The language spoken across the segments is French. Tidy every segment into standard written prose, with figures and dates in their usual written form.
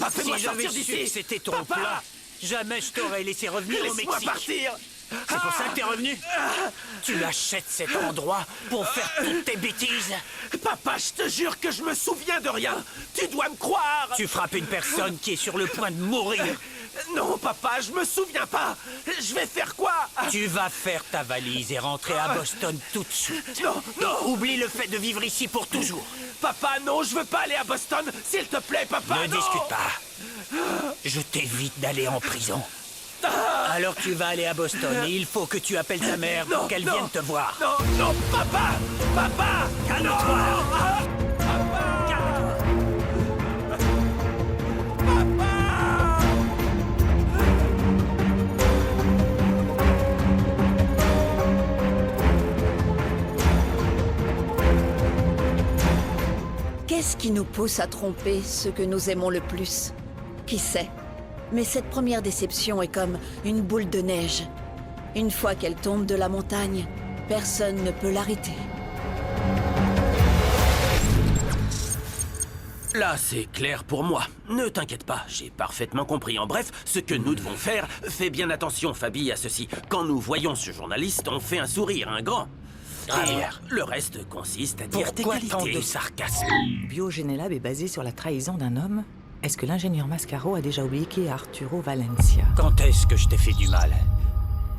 Papa, fais-moi Si sortir j'avais su que d'ici. c'était ton Papa, plan, jamais je t'aurais laissé revenir au laisse-moi Mexique. partir. C'est pour ça que t'es revenu? Tu achètes cet endroit pour faire toutes tes bêtises? Papa, je te jure que je me souviens de rien. Tu dois me croire. Tu frappes une personne qui est sur le point de mourir. Non, papa, je me souviens pas. Je vais faire quoi? Tu vas faire ta valise et rentrer à Boston tout de suite. Non, non. Oublie le fait de vivre ici pour toujours. Papa, non, je veux pas aller à Boston. S'il te plaît, papa, Ne non. discute pas. Je t'évite d'aller en prison. Alors tu vas aller à Boston et il faut que tu appelles ta mère pour qu'elle vienne te voir. Non, non, papa. Papa. Calme-toi. Qu'est-ce qui nous pousse à tromper ceux que nous aimons le plus? Qui sait? Mais cette première déception est comme une boule de neige. Une fois qu'elle tombe de la montagne, personne ne peut l'arrêter. Là, c'est clair pour moi. Ne t'inquiète pas, j'ai parfaitement compris. En bref, ce que nous devons faire, fais bien attention, Fabi, à ceci. Quand nous voyons ce journaliste, on fait un sourire, un grand. Javier. Et le reste consiste à dire tes Pourquoi tant qualités. de sarcasme? Biogénélab est basé sur la trahison d'un homme. Est-ce que l'ingénieur Mascaro a déjà oublié qui est Arturo Valencia? Quand est-ce que je t'ai fait du mal?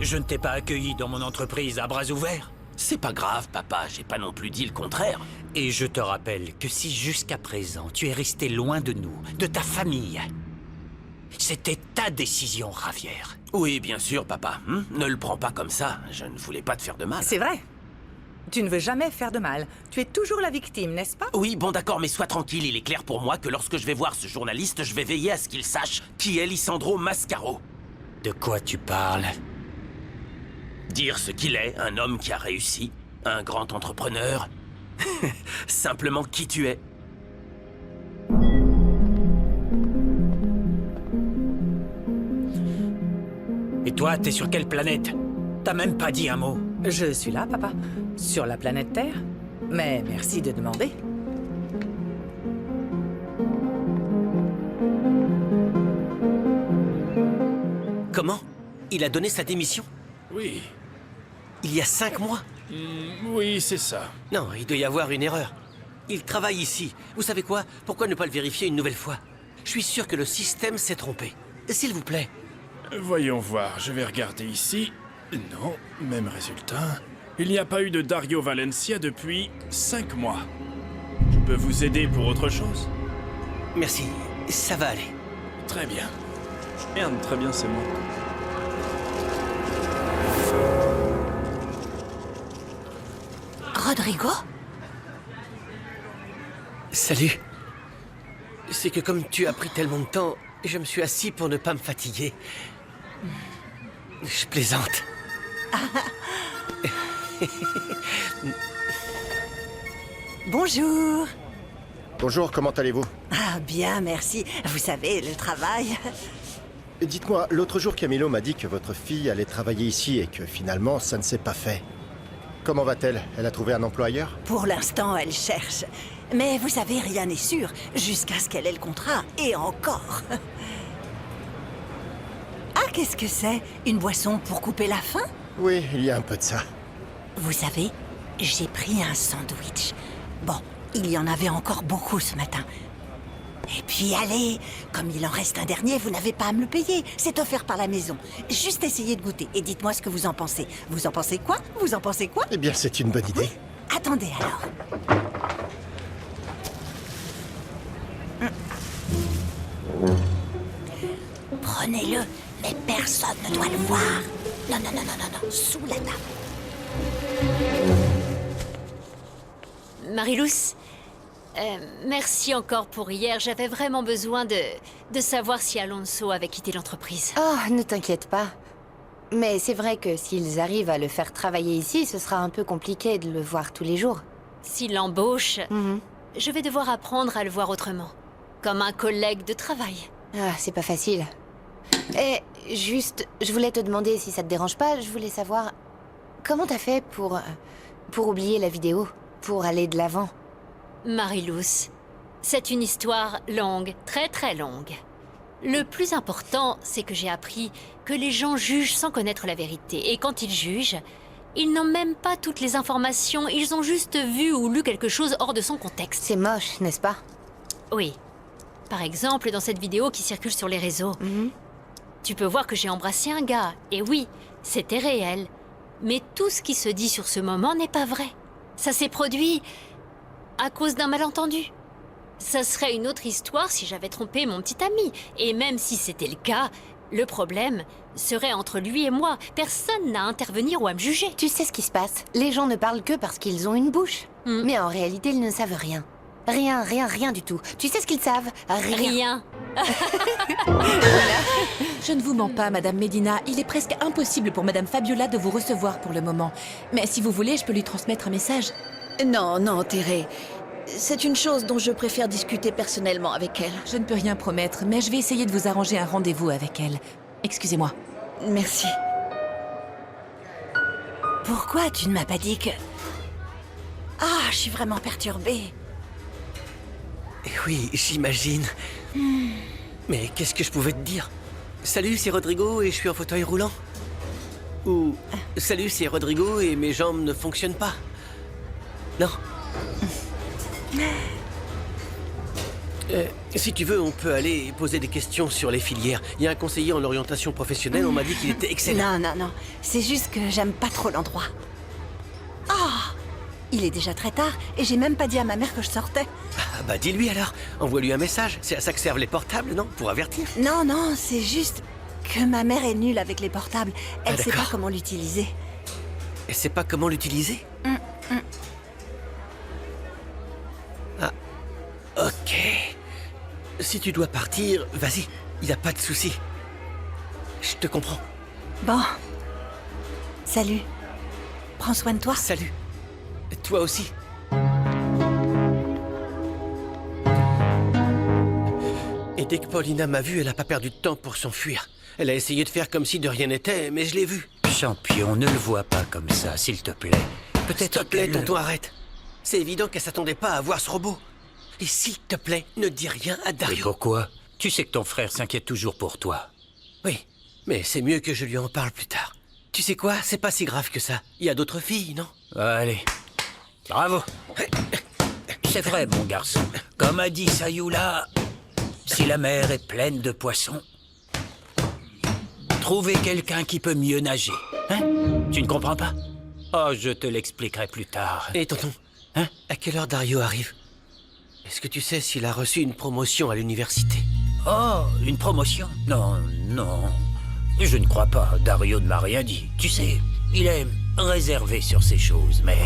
Je ne t'ai pas accueilli dans mon entreprise à bras ouverts. C'est pas grave, papa, j'ai pas non plus dit le contraire. Et je te rappelle que si jusqu'à présent tu es resté loin de nous, de ta famille, c'était ta décision, Javier. Oui, bien sûr, papa. Ne le prends pas comme ça, je ne voulais pas te faire de mal. C'est vrai. Tu ne veux jamais faire de mal. Tu es toujours la victime, n'est-ce pas? Oui, bon d'accord, mais sois tranquille, il est clair pour moi que lorsque je vais voir ce journaliste, je vais veiller à ce qu'il sache qui est Lisandro Mascaro. De quoi tu parles? Dire ce qu'il est, un homme qui a réussi, un grand entrepreneur. Simplement qui tu es. Et toi, t'es sur quelle planète? T'as même pas dit un mot. Je suis là, papa. Sur la planète Terre. Mais merci de demander. Comment? Il a donné sa démission? Oui, Il y a 5 mois? oui, c'est ça. Non, il doit y avoir une erreur. Il travaille ici. Vous savez quoi? Pourquoi ne pas le vérifier une nouvelle fois? Je suis sûr que le système s'est trompé. S'il vous plaît. Voyons voir, je vais regarder ici. Non, même résultat. Il n'y a pas eu de Dario Valencia depuis 5 mois. Je peux vous aider pour autre chose? Merci, ça va aller. Très bien. Merde, très bien, c'est moi. Rodrigo? Salut. C'est que comme tu as pris tellement de temps, je me suis assis pour ne pas me fatiguer. Je plaisante. Bonjour. Bonjour, comment allez-vous? Ah, bien, merci. Vous savez, le travail. Dites-moi, l'autre jour Camilo m'a dit que votre fille allait travailler ici et que finalement ça ne s'est pas fait. Comment va-t-elle? Elle a trouvé un emploi ailleurs? Pour l'instant, elle cherche. Mais vous savez, rien n'est sûr, jusqu'à ce qu'elle ait le contrat. Et encore. Ah, qu'est-ce que c'est? Une boisson pour couper la faim? Oui, il y a un peu de ça. Vous savez, j'ai pris un sandwich. Bon, il y en avait encore beaucoup ce matin. Et puis allez, comme il en reste un dernier, vous n'avez pas à me le payer. C'est offert par la maison. Juste essayez de goûter et dites-moi ce que vous en pensez. Vous en pensez quoi? Vous en pensez quoi? Eh bien, c'est une bonne idée. Attendez alors. Prenez-le, mais personne ne doit le voir. Non, non, non, non, non, non, sous la table. Marilous, merci encore pour hier. J'avais vraiment besoin de savoir si Alonso avait quitté l'entreprise. Oh, ne t'inquiète pas. Mais c'est vrai que s'ils arrivent à le faire travailler ici, ce sera un peu compliqué de le voir tous les jours. S'il l'embauche, je vais devoir apprendre à le voir autrement. Comme un collègue de travail. Ah, c'est pas facile. Et juste, je voulais te demander si ça te dérange pas, je voulais savoir... Comment t'as fait pour oublier la vidéo? Pour aller de l'avant? Marilous, c'est une histoire longue, très très longue. Le plus important, c'est que j'ai appris que les gens jugent sans connaître la vérité. Et quand ils jugent, ils n'ont même pas toutes les informations, ils ont juste vu ou lu quelque chose hors de son contexte. C'est moche, n'est-ce pas? Oui. Par exemple, dans cette vidéo qui circule sur les réseaux, tu peux voir que j'ai embrassé un gars. Et oui, c'était réel. Mais tout ce qui se dit sur ce moment n'est pas vrai. Ça s'est produit à cause d'un malentendu. Ça serait une autre histoire si j'avais trompé mon petit ami. Et même si c'était le cas, le problème serait entre lui et moi. Personne n'a à intervenir ou à me juger. Tu sais ce qui se passe? Les gens ne parlent que parce qu'ils ont une bouche. Mais en réalité, ils ne savent rien. Rien du tout. Tu sais ce qu'ils savent? Rien. Je ne vous mens pas, Madame Medina. Il est presque impossible pour Madame Fabiola de vous recevoir pour le moment. Mais si vous voulez, je peux lui transmettre un message. Non, non, Thérèse. C'est une chose dont je préfère discuter personnellement avec elle. Je ne peux rien promettre, mais je vais essayer de vous arranger un rendez-vous avec elle. Excusez-moi. Merci. Pourquoi tu ne m'as pas dit que... Ah, je suis vraiment perturbée. Oui, j'imagine. Mais qu'est-ce que je pouvais te dire? Salut, c'est Rodrigo et je suis en fauteuil roulant. Ou salut, c'est Rodrigo et mes jambes ne fonctionnent pas. Non. Si tu veux, on peut aller poser des questions sur les filières. Il y a un conseiller en orientation professionnelle, on m'a dit qu'il était excellent. Non. C'est juste que j'aime pas trop l'endroit. Ah! Il est déjà très tard et j'ai même pas dit à ma mère que je sortais. Ah bah dis-lui alors, envoie-lui un message. C'est à ça que servent les portables, non? Pour avertir. Non, c'est juste que ma mère est nulle avec les portables. Elle sait pas comment l'utiliser. Elle sait pas comment l'utiliser? Ah, ok. Si tu dois partir, vas-y, y a pas de souci. Je te comprends. Bon. Salut. Prends soin de toi. Salut. Toi aussi. Et dès que Paulina m'a vu, elle a pas perdu de temps pour s'enfuir. Elle a essayé de faire comme si de rien n'était, mais je l'ai vue. Champion, ne le vois pas comme ça, s'il te plaît. Peut-être S'il te plaît, tonton, arrête. C'est évident qu'elle s'attendait pas à voir ce robot. Et s'il te plaît, ne dis rien à Dario. Et pourquoi? Tu sais que ton frère s'inquiète toujours pour toi. Oui, mais c'est mieux que je lui en parle plus tard. Tu sais quoi? C'est pas si grave que ça. Il y a d'autres filles, non? Allez. Bravo. C'est vrai, mon garçon. Comme a dit Sayula, si la mer est pleine de poissons, trouvez quelqu'un qui peut mieux nager. Hein? Tu ne comprends pas? Oh, je te l'expliquerai plus tard. Et tonton, à quelle heure Dario arrive? Est-ce que tu sais s'il a reçu une promotion à l'université? Oh, une promotion? Non. Je ne crois pas. Dario ne m'a rien dit. Tu sais, il est réservé sur ces choses, mais...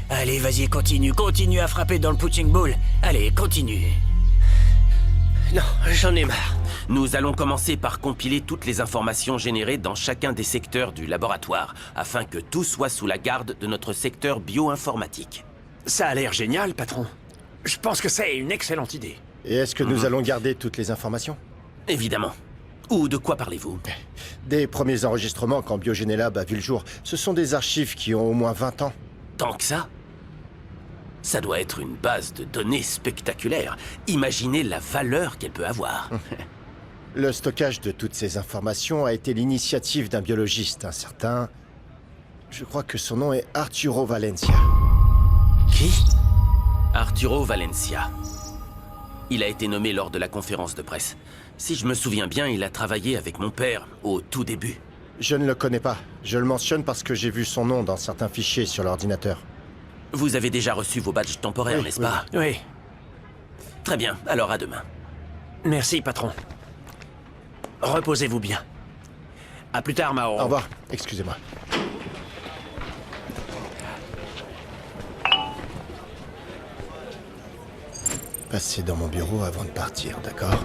Allez, vas-y, continue à frapper dans le punching ball. Allez, continue. Non, j'en ai marre. Nous allons commencer par compiler toutes les informations générées dans chacun des secteurs du laboratoire, afin que tout soit sous la garde de notre secteur bioinformatique. Ça a l'air génial, patron. Je pense que c'est une excellente idée. Et est-ce que nous allons garder toutes les informations? Évidemment. Ou de quoi parlez-vous? Des premiers enregistrements quand Biogenelab a vu le jour. Ce sont des archives qui ont au moins 20 ans. Tant que ça? Ça doit être une base de données spectaculaire. Imaginez la valeur qu'elle peut avoir. Le stockage de toutes ces informations a été l'initiative d'un biologiste, un certain... Je crois que son nom est Arturo Valencia. Qui? Arturo Valencia. Il a été nommé lors de la conférence de presse. Si je me souviens bien, il a travaillé avec mon père au tout début. Je ne le connais pas. Je le mentionne parce que j'ai vu son nom dans certains fichiers sur l'ordinateur. Vous avez déjà reçu vos badges temporaires, n'est-ce pas? Oui. Très bien, alors à demain. Merci, patron. Reposez-vous bien. À plus tard, Mao. Au revoir. Excusez-moi. Passez dans mon bureau avant de partir, d'accord?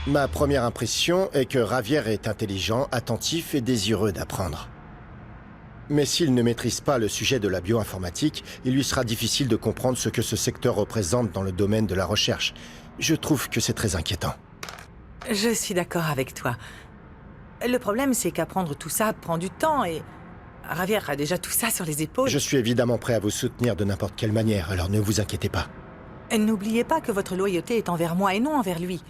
Ma première impression est que Javier est intelligent, attentif et désireux d'apprendre. Mais s'il ne maîtrise pas le sujet de la bioinformatique, il lui sera difficile de comprendre ce que ce secteur représente dans le domaine de la recherche. Je trouve que c'est très inquiétant. Je suis d'accord avec toi. Le problème, c'est qu'apprendre tout ça prend du temps et... Javier a déjà tout ça sur les épaules. Je suis évidemment prêt à vous soutenir de n'importe quelle manière, alors ne vous inquiétez pas. N'oubliez pas que votre loyauté est envers moi et non envers lui.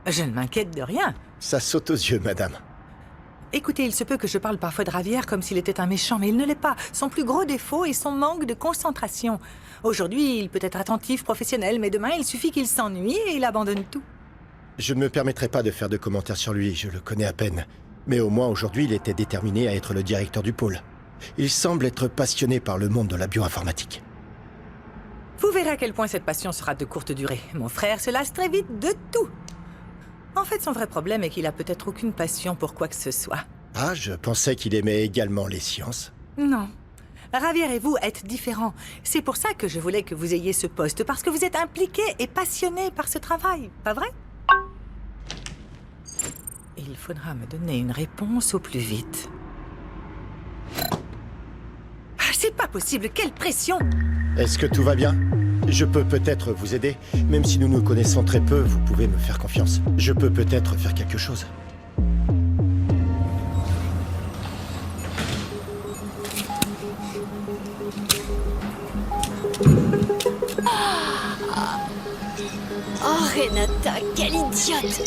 Je ne m'inquiète de rien. Ça saute aux yeux, madame. Écoutez, il se peut que je parle parfois de Javier comme s'il était un méchant, mais il ne l'est pas. Son plus gros défaut est son manque de concentration. Aujourd'hui, il peut être attentif, professionnel, mais demain, il suffit qu'il s'ennuie et il abandonne tout. Je ne me permettrai pas de faire de commentaires sur lui, je le connais à peine. Mais au moins aujourd'hui, il était déterminé à être le directeur du pôle. Il semble être passionné par le monde de la bioinformatique. Vous verrez à quel point cette passion sera de courte durée. Mon frère se lasse très vite de tout. En fait, son vrai problème est qu'il a peut-être aucune passion pour quoi que ce soit. Ah, je pensais qu'il aimait également les sciences. Non. Javier et vous êtes différents. C'est pour ça que je voulais que vous ayez ce poste, parce que vous êtes impliqué et passionné par ce travail, pas vrai? Il faudra me donner une réponse au plus vite. Ah, c'est pas possible, quelle pression! Est-ce que tout va bien? Je peux peut-être vous aider. Même si nous nous connaissons très peu, vous pouvez me faire confiance. Je peux peut-être faire quelque chose. Oh, Renata, quelle idiote!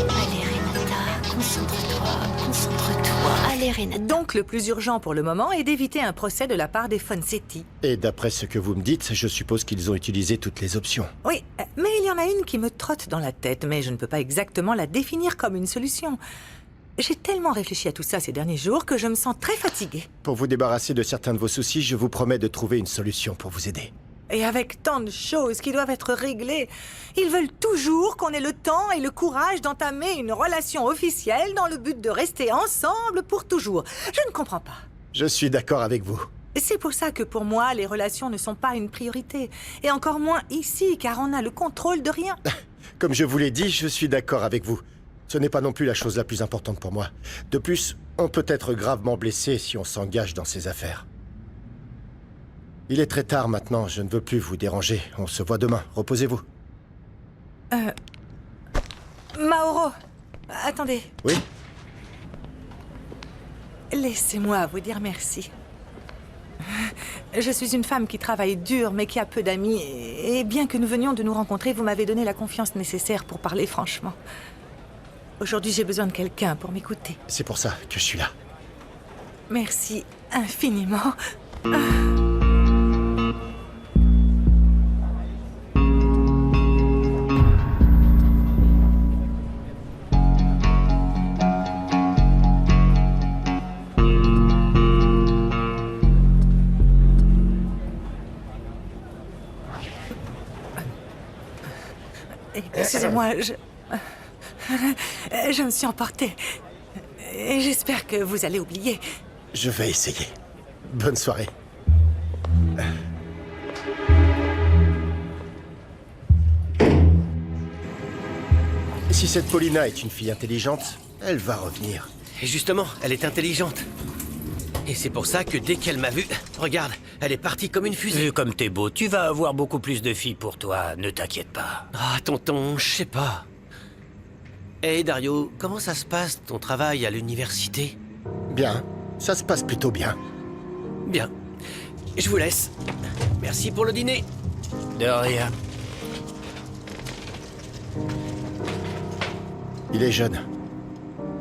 Allez, Renata, concentre-toi, concentre-toi. Allez, Renata. Donc, le plus urgent pour le moment est d'éviter un procès de la part des Fonsetti. Et d'après ce que vous me dites, je suppose qu'ils ont utilisé toutes les options. Oui, mais il y en a une qui me trotte dans la tête, mais je ne peux pas exactement la définir comme une solution. J'ai tellement réfléchi à tout ça ces derniers jours que je me sens très fatiguée. Pour vous débarrasser de certains de vos soucis, je vous promets de trouver une solution pour vous aider. Et avec tant de choses qui doivent être réglées, ils veulent toujours qu'on ait le temps et le courage d'entamer une relation officielle dans le but de rester ensemble pour toujours. Je ne comprends pas. Je suis d'accord avec vous. C'est pour ça que pour moi, les relations ne sont pas une priorité. Et encore moins ici, car on a le contrôle de rien. Comme je vous l'ai dit, je suis d'accord avec vous. Ce n'est pas non plus la chose la plus importante pour moi. De plus, on peut être gravement blessé si on s'engage dans ces affaires. Il est très tard maintenant, je ne veux plus vous déranger. On se voit demain, reposez-vous. Mauro, attendez. Oui? Laissez-moi vous dire merci. Je suis une femme qui travaille dur, mais qui a peu d'amis. Et bien que nous venions de nous rencontrer, vous m'avez donné la confiance nécessaire pour parler franchement. Aujourd'hui, j'ai besoin de quelqu'un pour m'écouter. C'est pour ça que je suis là. Merci infiniment. Excusez-moi, je me suis emportée. Et j'espère que vous allez oublier. Je vais essayer. Bonne soirée. Si cette Paulina est une fille intelligente, elle va revenir. Et justement, elle est intelligente. Et c'est pour ça que dès qu'elle m'a vu, regarde, elle est partie comme une fusée. Vu comme t'es beau, tu vas avoir beaucoup plus de filles pour toi, ne t'inquiète pas. Ah, tonton, je sais pas. Hé, Dario, comment ça se passe, ton travail à l'université? Bien, ça se passe plutôt bien. Bien. Je vous laisse. Merci pour le dîner. De rien. Il est jeune.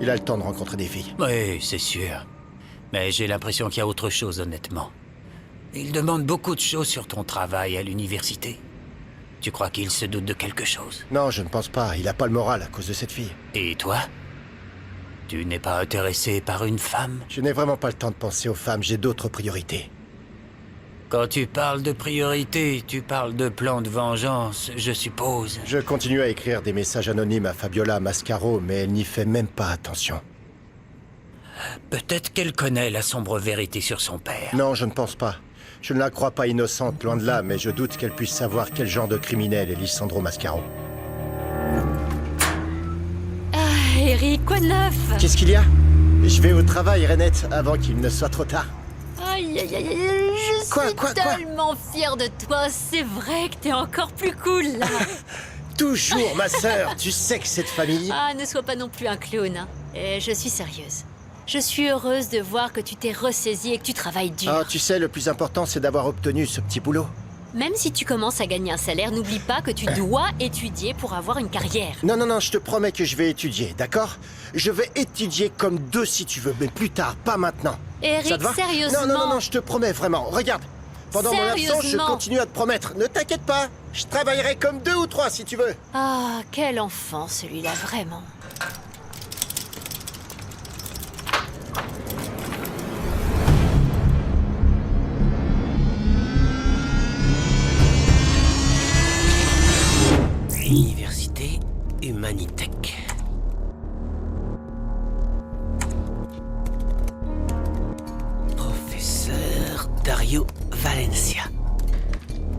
Il a le temps de rencontrer des filles. Oui, c'est sûr. Mais j'ai l'impression qu'il y a autre chose, honnêtement. Il demande beaucoup de choses sur ton travail à l'université. Tu crois qu'il se doute de quelque chose? Non, je ne pense pas. Il n'a pas le moral à cause de cette fille. Et toi? Tu n'es pas intéressé par une femme? Je n'ai vraiment pas le temps de penser aux femmes. J'ai d'autres priorités. Quand tu parles de priorité, tu parles de plan de vengeance, je suppose. Je continue à écrire des messages anonymes à Fabiola Mascaro, mais elle n'y fait même pas attention. Peut-être qu'elle connaît la sombre vérité sur son père. Non, je ne pense pas. Je ne la crois pas innocente, loin de là, mais je doute qu'elle puisse savoir quel genre de criminel est Lisandro Mascaro. Ah, Eric, quoi de neuf? Qu'est-ce qu'il y a? Je vais au travail, Renette, avant qu'il ne soit trop tard. Aïe, aïe, aïe, aïe, je suis tellement fière de toi. C'est vrai que t'es encore plus cool, là. Toujours, ma sœur. Tu sais que cette famille... Ah, ne sois pas non plus un clown. Hein. Et je suis sérieuse. Je suis heureuse de voir que tu t'es ressaisi et que tu travailles dur. Ah, tu sais, le plus important, c'est d'avoir obtenu ce petit boulot. Même si tu commences à gagner un salaire, n'oublie pas que tu dois étudier pour avoir une carrière. Non, non, non, je te promets que je vais étudier, d'accord? Je vais étudier comme deux si tu veux, mais plus tard, pas maintenant. Eric, Ça te va? sérieusement. Non, non, non, non, je te promets, vraiment. Regarde, pendant mon absence, je Sérieusement. continue à te promettre. Ne t'inquiète pas, je travaillerai comme 2 ou 3 si tu veux. Ah, quel enfant celui-là, vraiment. Université Humanitech. Professeur Dario Valencia.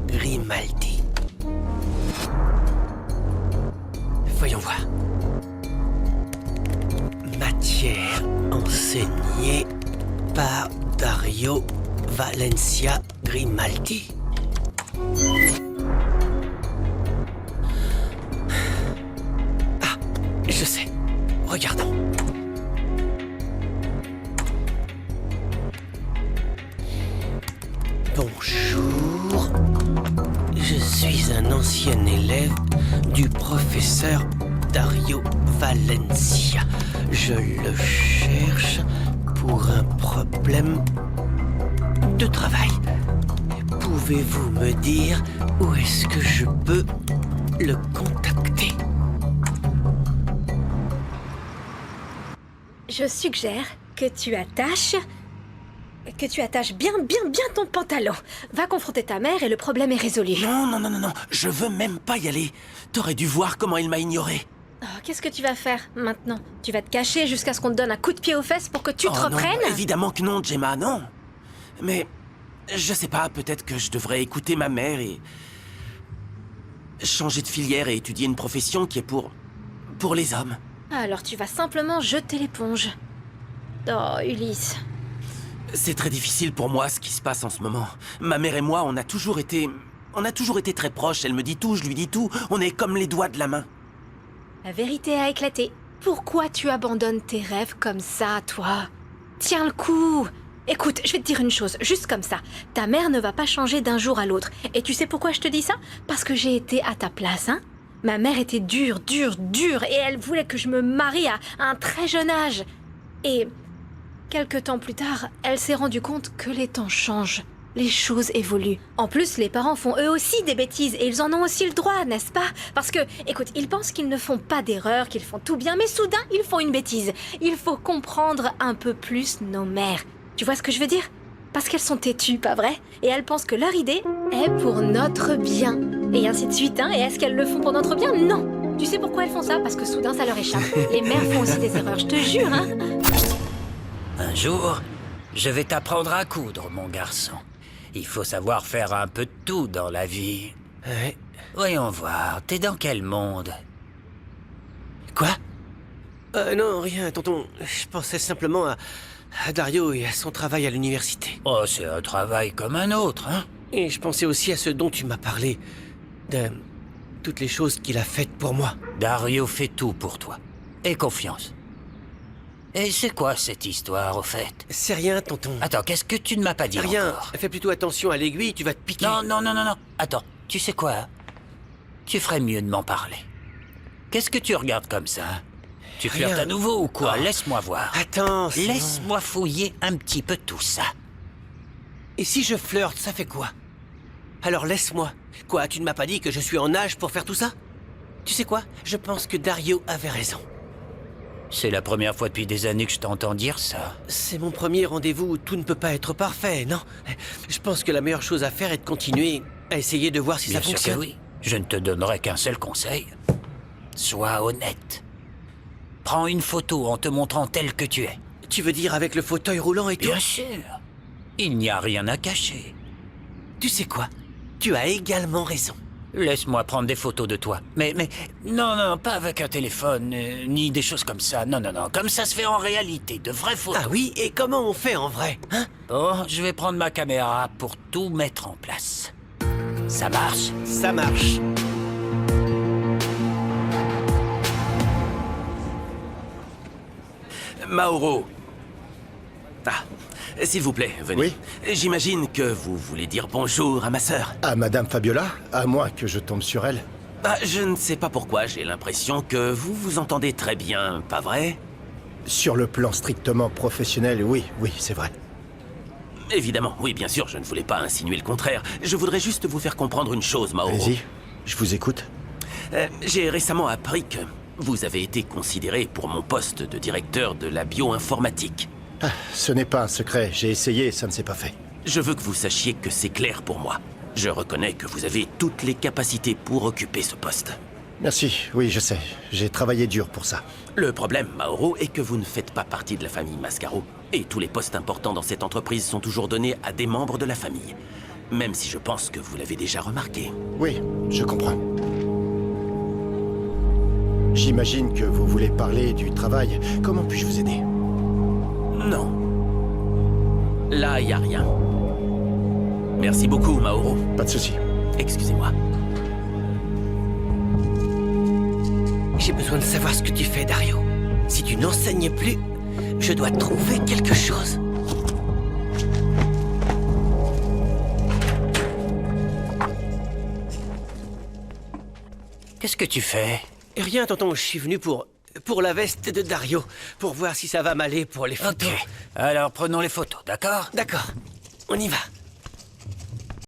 Grimaldi. Voyons voir. Matière enseignée par Dario Valencia Grimaldi. Je sais. Regardons. Bonjour. Je suis un ancien élève du professeur Dario Valencia. Je le cherche pour un problème de travail. Pouvez-vous me dire où est-ce que je peux le contacter ? Je suggère que tu attaches bien ton pantalon. Va confronter ta mère et le problème est résolu. Non, non, non, non, non, je veux même pas y aller. T'aurais dû voir comment il m'a ignoré. Oh, qu'est-ce que tu vas faire maintenant? Tu vas te cacher jusqu'à ce qu'on te donne un coup de pied aux fesses pour que tu te Oh non, reprennes? évidemment que non, Gemma, non. Mais, je sais pas, peut-être que je devrais écouter ma mère et... changer de filière et étudier une profession qui est pour les hommes. Alors tu vas simplement jeter l'éponge. Oh, Ulysse. C'est très difficile pour moi ce qui se passe en ce moment. Ma mère et moi, on a toujours été très proches. Elle me dit tout, je lui dis tout. On est comme les doigts de la main. La vérité a éclaté. Pourquoi tu abandonnes tes rêves comme ça, toi? Tiens le coup. Écoute, je vais te dire une chose, juste comme ça. Ta mère ne va pas changer d'un jour à l'autre. Et tu sais pourquoi je te dis ça? Parce que j'ai été à ta place, hein? Ma mère était dure, et elle voulait que je me marie à un très jeune âge. Et quelque temps plus tard, elle s'est rendue compte que les temps changent. Les choses évoluent. En plus, les parents font eux aussi des bêtises et ils en ont aussi le droit, n'est-ce pas? Parce que, écoute, ils pensent qu'ils ne font pas d'erreur, qu'ils font tout bien, mais soudain, ils font une bêtise. Il faut comprendre un peu plus nos mères. Tu vois ce que je veux dire? Parce qu'elles sont têtues, pas vrai? Et elles pensent que leur idée est pour notre bien. Et ainsi de suite, hein? Et est-ce qu'elles le font pour notre bien? Non! Tu sais pourquoi elles font ça? Parce que soudain, ça leur échappe. Les mères font aussi des erreurs, je te jure, hein? Un jour, je vais t'apprendre à coudre, mon garçon. Il faut savoir faire un peu de tout dans la vie. Ouais. Voyons voir, t'es dans quel monde? Quoi? Non, rien, tonton. Je pensais simplement à Dario et à son travail à l'université. Oh, c'est un travail comme un autre, hein? Et je pensais aussi à ce dont tu m'as parlé. De toutes les choses qu'il a faites pour moi. Dario fait tout pour toi. Aie confiance. Et c'est quoi cette histoire, au fait? C'est rien, tonton. Attends, qu'est-ce que tu ne m'as pas dit Rien. encore? Fais plutôt attention à l'aiguille, tu vas te piquer. Non, non, non, non, non. Attends, tu sais quoi? Tu ferais mieux de m'en parler. Qu'est-ce que tu regardes comme ça? Tu Rien. flirtes à nouveau ou quoi? Oh. Laisse-moi voir. Attends, c'est Laisse-moi fouiller un petit peu tout ça. Et si je flirte, ça fait quoi? Alors laisse-moi. Quoi, tu ne m'as pas dit que je suis en âge pour faire tout ça? Tu sais quoi? Je pense que Dario avait raison. C'est la première fois depuis des années que je t'entends dire ça. C'est mon premier rendez-vous où tout ne peut pas être parfait, non? Je pense que la meilleure chose à faire est de continuer à essayer de voir si Bien ça sûr que fonctionne. oui. Je ne te donnerai qu'un seul conseil. Sois honnête. Prends une photo en te montrant tel que tu es. Tu veux dire avec le fauteuil roulant et tout? Bien sûr. Il n'y a rien à cacher. Tu sais quoi? Tu as également raison. Laisse-moi prendre des photos de toi. Mais, non, non, pas avec un téléphone, ni des choses comme ça. Non, non, non, comme ça se fait en réalité, de vraies photos. Ah oui? Et comment on fait en vrai, hein? Bon, je vais prendre ma caméra pour tout mettre en place. Ça marche? Ça marche. Mauro. Ah, s'il vous plaît, venez. Oui. J'imagine que vous voulez dire bonjour à ma sœur. À Madame Fabiola? À moins que je tombe sur elle. Bah, je ne sais pas pourquoi, j'ai l'impression que vous vous entendez très bien, pas vrai? Sur le plan strictement professionnel, oui, c'est vrai. Évidemment, oui, bien sûr, je ne voulais pas insinuer le contraire. Je voudrais juste vous faire comprendre une chose, Mauro. Allez-y, je vous écoute. J'ai récemment appris que vous avez été considéré pour mon poste de directeur de la bioinformatique. Ah, ce n'est pas un secret, j'ai essayé et ça ne s'est pas fait. Je veux que vous sachiez que c'est clair pour moi. Je reconnais que vous avez toutes les capacités pour occuper ce poste. Merci, oui, je sais. J'ai travaillé dur pour ça. Le problème, Mauro, est que vous ne faites pas partie de la famille Mascaro. Et tous les postes importants dans cette entreprise sont toujours donnés à des membres de la famille. Même si je pense que vous l'avez déjà remarqué. Oui, je comprends. J'imagine que vous voulez parler du travail. Comment puis-je vous aider? Non. Là, il n'y a rien. Merci beaucoup, Mauro. Pas de souci. Excusez-moi. J'ai besoin de savoir ce que tu fais, Dario. Si tu n'enseignes plus, je dois trouver quelque chose. Qu'est-ce que tu fais? Rien, tonton, je suis venu pour la veste de Dario, pour voir si ça va m'aller pour les photos. Ok, alors prenons les photos, d'accord? D'accord, on y va.